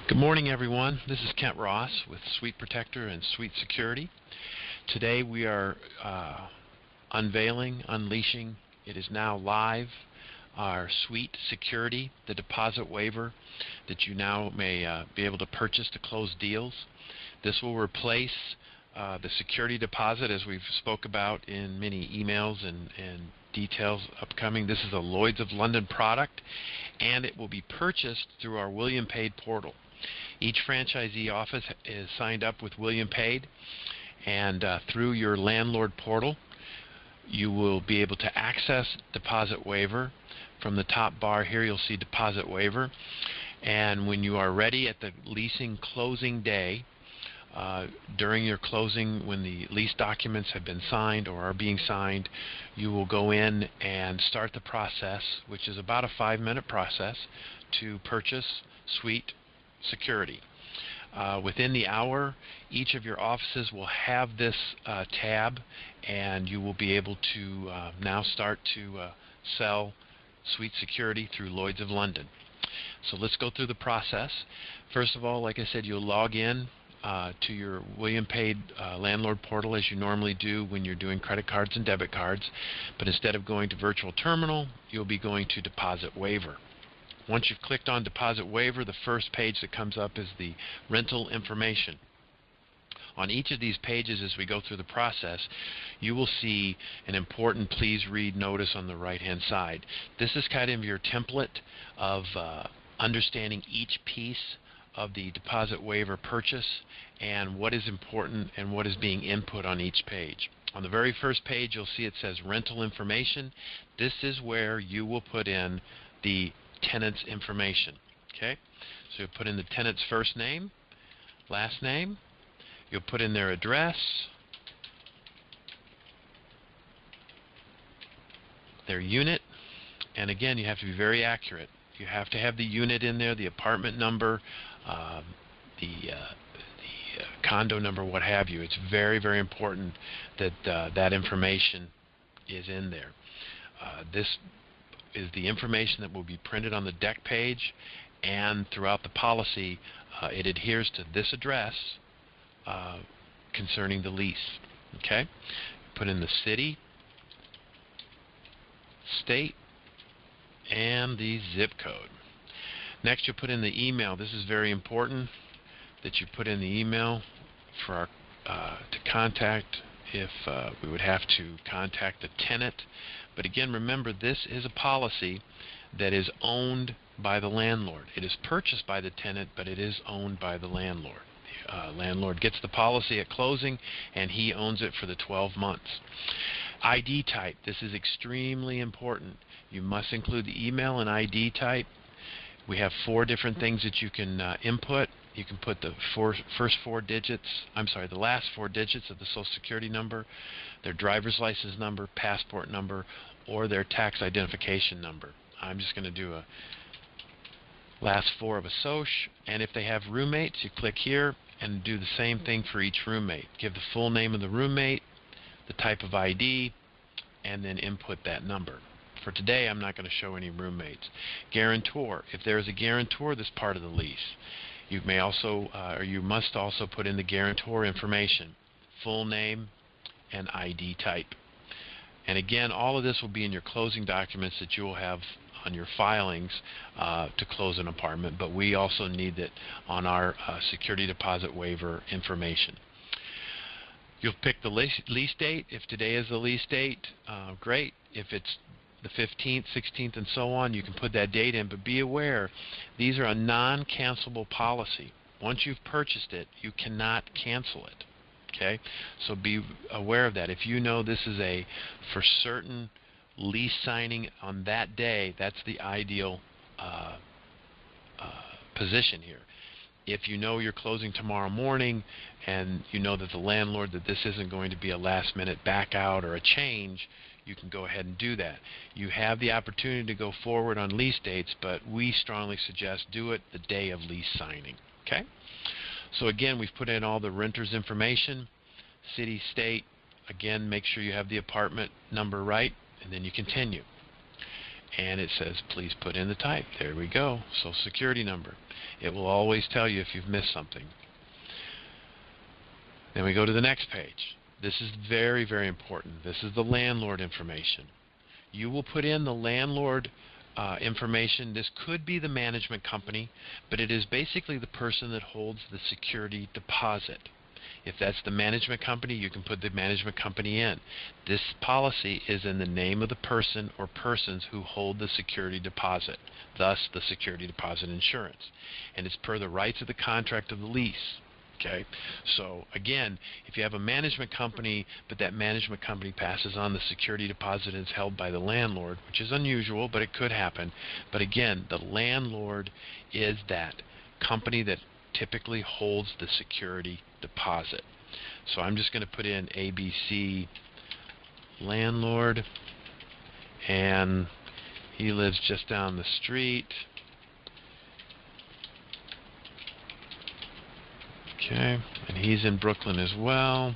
Good morning, everyone. This is Kent Ross with Suite Protector and Suite Security. Today we are unleashing, it is now live, our Suite Security, the deposit waiver that you now may be able to purchase to close deals. This will replace the security deposit, as we've spoke about in many emails and details upcoming. This is a Lloyd's of London product, and it will be purchased through our William Paid portal. Each franchisee office is signed up with William Paid, and through your landlord portal you will be able to access deposit waiver. From the top bar here you'll see deposit waiver, and when you are ready at the leasing closing day, during your closing, when the lease documents have been signed or are being signed, you will go in and start the process, which is about a 5-minute process, to purchase Suite Security. Within the hour, each of your offices will have this tab, and you will be able to now start to sell Suite Security through Lloyd's of London. So let's go through the process. First of all, like I said, you'll log in to your William Paid landlord portal as you normally do when you're doing credit cards and debit cards, but instead of going to virtual terminal, you'll be going to deposit waiver. Once you've clicked on deposit waiver, the first page that comes up is the rental information. On each of these pages, as we go through the process, you will see an important please read notice on the right hand side. This is kind of your template of understanding each piece of the deposit waiver purchase and what is important and what is being input on each page. On the very first page you'll see it says rental information. This is where you will put in the tenant's information. Okay, so you'll put in the tenant's first name, last name, you'll put in their address, their unit, and again you have to be very accurate. You have to have the unit in there, the apartment number, the condo number, what have you. It's very, very important that that information is in there. This is the information that will be printed on the deck page, and throughout the policy it adheres to this address concerning the lease. Okay? Put in the city, state, and the zip code. Next you'll put in the email. This is very important that you put in the email for our to contact if we would have to contact the tenant. But again, remember, this is a policy that is owned by the landlord. It is purchased by the tenant, but it is owned by the landlord. The landlord gets the policy at closing, and he owns it for the 12 months. ID type. This is extremely important. You must include the email and ID type. We have 4 different things that you can input. You can put the the last 4 digits of the Social Security number, their driver's license number, passport number, or their tax identification number. I'm just going to do a last 4 of a Soc, and if they have roommates, you click here and do the same thing for each roommate. Give the full name of the roommate, the type of ID, and then input that number. For today, I'm not going to show any roommates. Guarantor. If there is a guarantor that's part of the lease, you may also, or you must also put in the guarantor information, full name and ID type. And again, all of this will be in your closing documents that you will have on your filings to close an apartment, but we also need it on our security deposit waiver information. You'll pick the lease date. If today is the lease date, great. If it's the 15th, 16th, and so on, you can put that date in, but be aware, these are a non-cancelable policy. Once you've purchased it, you cannot cancel it. Okay, so be aware of that. If you know this is a for certain lease signing on that day, that's the ideal position here. If you know you're closing tomorrow morning and you know that the landlord that this isn't going to be a last minute back out or a change, you can go ahead and do that. You have the opportunity to go forward on lease dates, but we strongly suggest do it the day of lease signing. Okay? So again, we've put in all the renter's information, city, state. Again, make sure you have the apartment number right, and then you continue. and it says please put in the type. There we go, Social Security number. It will always tell you if you've missed something. Then we go to the next page. This is very, very important. This is the landlord information. You will put in the landlord information. This could be the management company, but it is basically the person that holds the security deposit. If that's the management company, you can put the management company in. This policy is in the name of the person or persons who hold the security deposit, thus the security deposit insurance. And it's per the rights of the contract of the lease. Okay, so again, if you have a management company, but that management company passes on the security deposit and is held by the landlord, which is unusual, but it could happen. But again, the landlord is that company that typically holds the security deposit. So I'm just going to put in ABC landlord, and he lives just down the street. Okay, and he's in Brooklyn as well.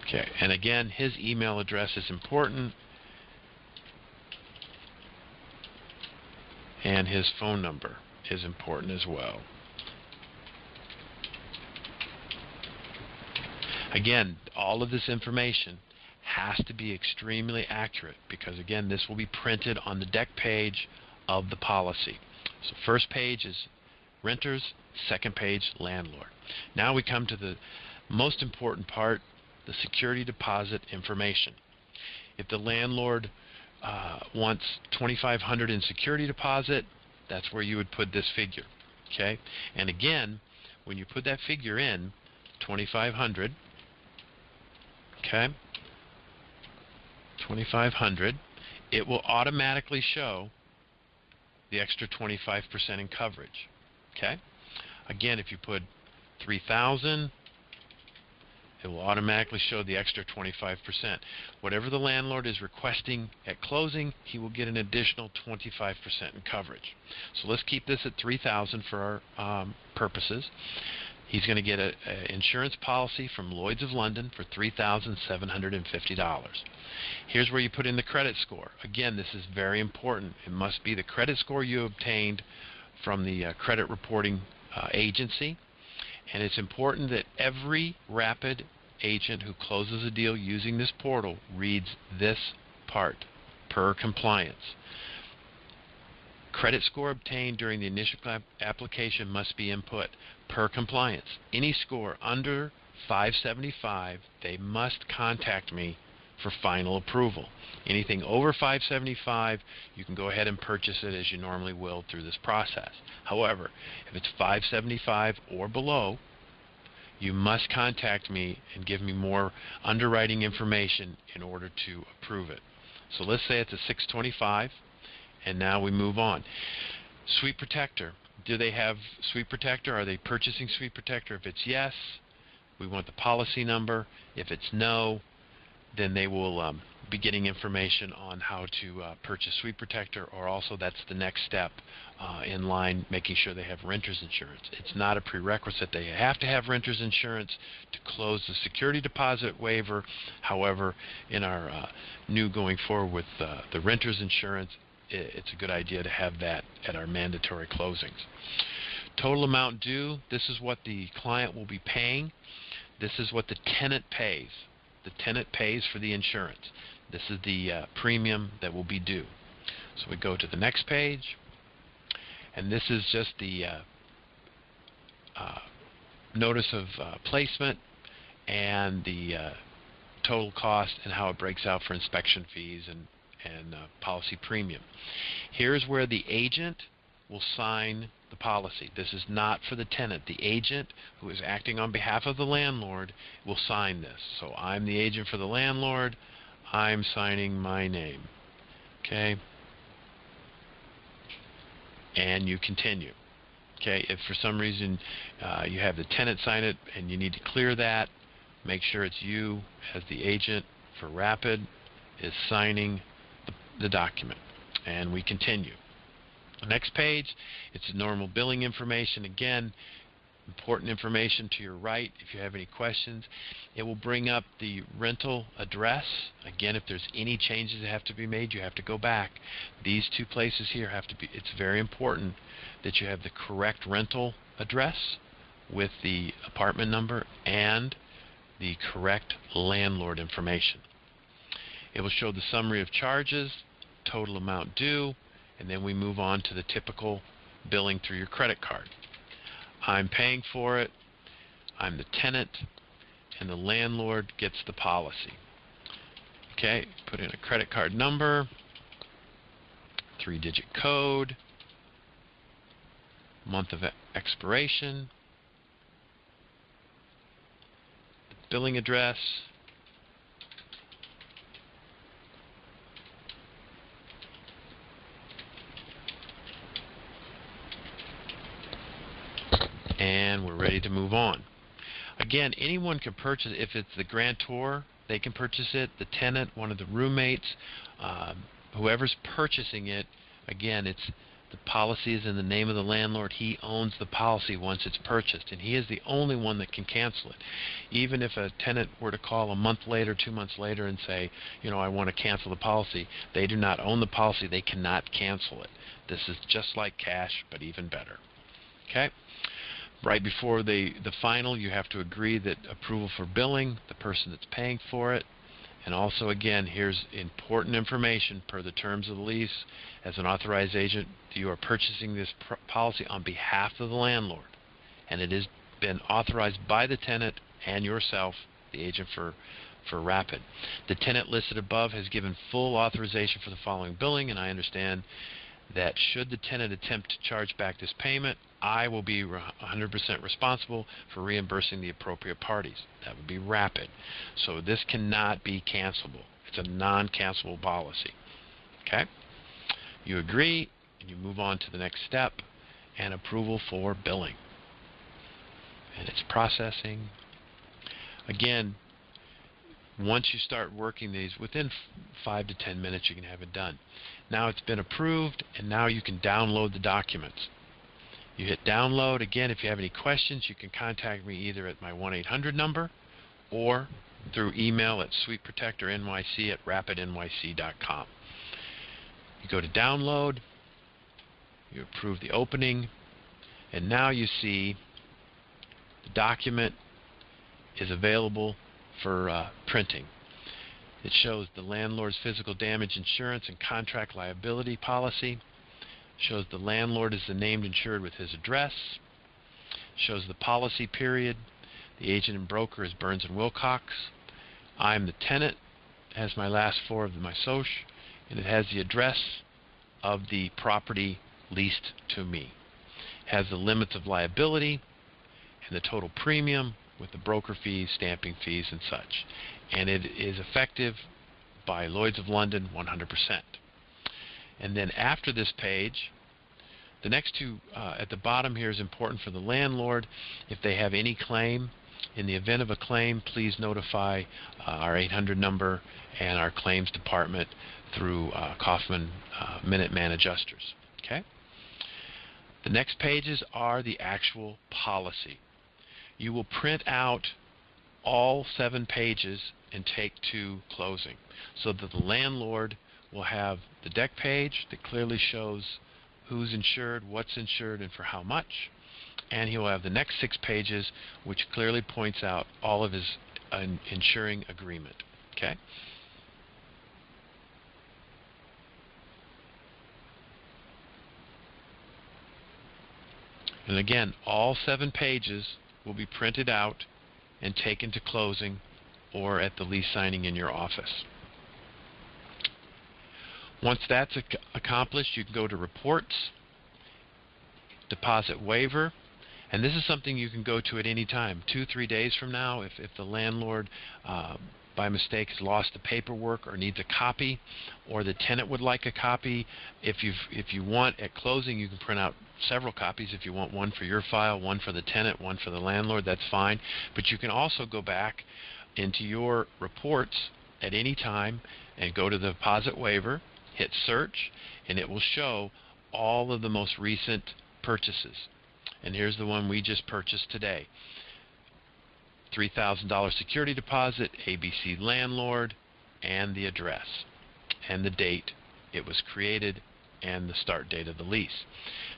Okay, and again, his email address is important, and his phone number is important as well. Again, all of this information has to be extremely accurate because, again, this will be printed on the deck page of the policy. So first page is renters, second page landlord. Now we come to the most important part, the security deposit information. If the landlord wants $2,500 in security deposit, that's where you would put this figure. Okay, and again, when you put that figure in, 2,500. Okay, 2,500, it will automatically show the extra 25% in coverage. Okay, again, if you put 3,000, it will automatically show the extra 25%. Whatever the landlord is requesting at closing, he will get an additional 25% in coverage. So let's keep this at 3,000 for our purposes. He's going to get an insurance policy from Lloyd's of London for $3,750. Here's where you put in the credit score. Again, this is very important. It must be the credit score you obtained from the credit reporting agency, and it's important that every Rapid agent who closes a deal using this portal reads this part, per compliance. Credit score obtained during the initial application must be input, per compliance. Any score under 575, they must contact me for final approval. Anything over 575, you can go ahead and purchase it as you normally will through this process. However, if it's 575 or below, you must contact me and give me more underwriting information in order to approve it. So let's say it's a 625, and now we move on. Sweep Protector. Do they have Sweep Protector? Are they purchasing Sweep Protector? If it's yes, we want the policy number. If it's no, then they will be getting information on how to purchase Sweep Protector, or also that's the next step in line, making sure they have renter's insurance. It's not a prerequisite. They have to have renter's insurance to close the security deposit waiver. However, in our new going forward with the renter's insurance, it's a good idea to have that at our mandatory closings. Total amount due, this is what the client will be paying. This is what the tenant pays. The tenant pays for the insurance. This is the premium that will be due. So we go to the next page, and this is just the notice of placement and the total cost and how it breaks out for inspection fees and policy premium. Here's where the agent will sign the policy. This is not for the tenant. The agent who is acting on behalf of the landlord will sign this. So I'm the agent for the landlord. I'm signing my name. Okay? And you continue. Okay? If for some reason you have the tenant sign it and you need to clear that, make sure it's you as the agent for Rapid is signing the document. And we continue. The next page, it's normal billing information. Again, important information to your right. If you have any questions, it will bring up the rental address. Again, if there's any changes that have to be made, you have to go back. These two places here have to be, it's very important that you have the correct rental address with the apartment number and the correct landlord information. It will show the summary of charges, total amount due, and then we move on to the typical billing through your credit card. I'm paying for it, I'm the tenant, and the landlord gets the policy. Okay, put in a credit card number, 3-digit code, month of expiration, billing address, and we're ready to move on. Again, anyone can purchase. If it's the grantor, they can purchase it. The tenant, one of the roommates, whoever's purchasing it, again, it's the policy is in the name of the landlord. He owns the policy once it's purchased, and he is the only one that can cancel it. Even if a tenant were to call a month later, 2 months later, and say, you know, I want to cancel the policy, they do not own the policy. They cannot cancel it. This is just like cash, but even better. Okay? Right before the final, you have to agree that approval for billing, the person that's paying for it. And also, again, here's important information per the terms of the lease. As an authorized agent, you are purchasing this policy on behalf of the landlord, and it has been authorized by the tenant and yourself, the agent for Rapid. The tenant listed above has given full authorization for the following billing, and I understand that should the tenant attempt to charge back this payment, I will be 100% responsible for reimbursing the appropriate parties. That would be Rapid. So this cannot be cancelable. It's a non-cancelable policy. Okay? You agree, and you move on to the next step, and approval for billing. And it's processing. Again, once you start working these, within 5 to 10 minutes you can have it done. Now it's been approved, and now you can download the documents. You hit download. Again, if you have any questions, you can contact me either at my 1-800 number or through email at sweetprotectornyc@rapidnyc.com. You go to download, you approve the opening, and now you see the document is available for printing. It shows the landlord's physical damage insurance and contract liability policy. Shows the landlord is the named insured with his address. Shows the policy period. The agent and broker is Burns and Wilcox. I'm the tenant. It has my last four of my social, and it has the address of the property leased to me. It has the limits of liability and the total premium with the broker fees, stamping fees, and such. And it is effective by Lloyd's of London 100%. And then after this page, the next two at the bottom here is important for the landlord. If they have any claim, in the event of a claim, please notify our 800 number and our claims department through Kaufman Minuteman Adjusters. Okay? The next pages are the actual policy. You will print out all 7 pages and take to closing, so that the landlord will have the deck page that clearly shows who's insured, what's insured, and for how much. And he will have the next 6 pages, which clearly points out all of his insuring agreement. Okay? And again, all 7 pages will be printed out and taken to closing or at the lease signing in your office. Once that's accomplished, you can go to Reports, Deposit Waiver, and this is something you can go to at any time. 2-3 days from now, if the landlord by mistake has lost the paperwork or needs a copy, or the tenant would like a copy, if you want at closing, you can print out several copies. If you want one for your file, one for the tenant, one for the landlord, that's fine. But you can also go back into your reports at any time and go to the Deposit Waiver, hit search, and it will show all of the most recent purchases. and here's the one we just purchased today. $3,000 security deposit, ABC landlord, and the address, and the date it was created, and the start date of the lease.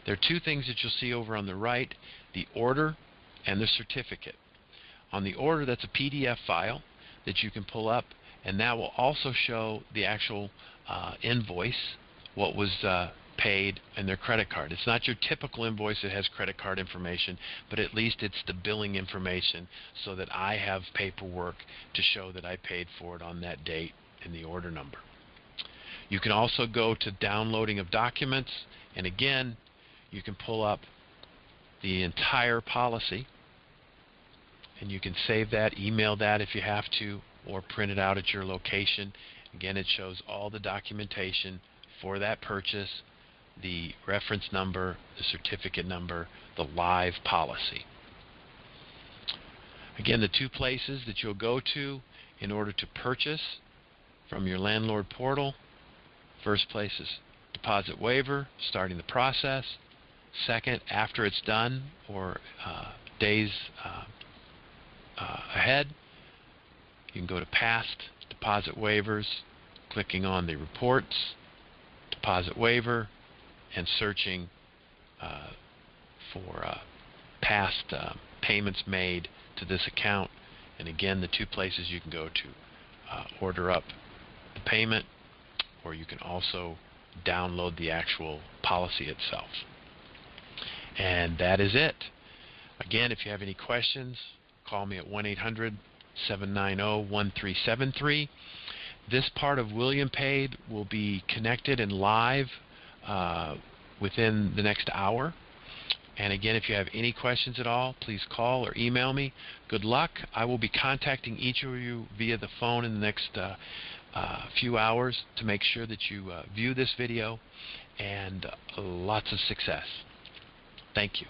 There are two things that you'll see over on the right, the order and the certificate. On the order, that's a PDF file that you can pull up, and that will also show the actual invoice, what was paid, and their credit card. It's not your typical invoice that has credit card information, but at least it's the billing information so that I have paperwork to show that I paid for it on that date and the order number. You can also go to downloading of documents, and again, you can pull up the entire policy, and you can save that, email that if you have to, or print it out at your location. Again, it shows all the documentation for that purchase, the reference number, the certificate number, the live policy. Again, the two places that you'll go to in order to purchase from your landlord portal. First place is deposit waiver, starting the process. Second, after it's done, or days ahead, you can go to past deposit waivers, clicking on the reports, deposit waiver, and searching for past payments made to this account. And again, the two places you can go to order up the payment, or you can also download the actual policy itself. And that is it. Again, if you have any questions, call me at 1-800-790-1373. This part of William Paid will be connected and live within the next hour. And again, if you have any questions at all, please call or email me. Good luck. I will be contacting each of you via the phone in the next few hours to make sure that you view this video, and lots of success. Thank you.